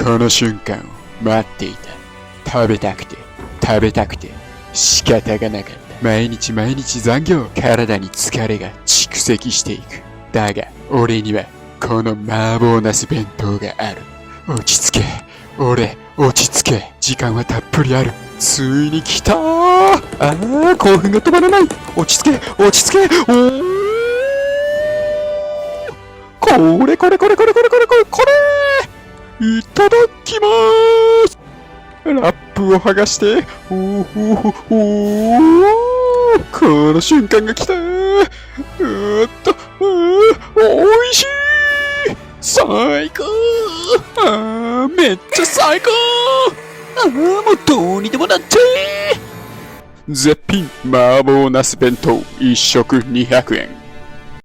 この瞬間を待っていた。食べたくて仕方がなかった。毎日残業、体に疲れが蓄積していく。だが俺にはこの麻婆ナス弁当がある。落ち着け、俺落ち着け。時間はたっぷりある。ついに来たー。興奮が止まらない。落ち着け。これいただきまーす。ラップを剥がして、この瞬間が来たー。おいしい。最高。めっちゃ最高。もうどうにでもなって。絶品麻婆ナス弁当1食200円。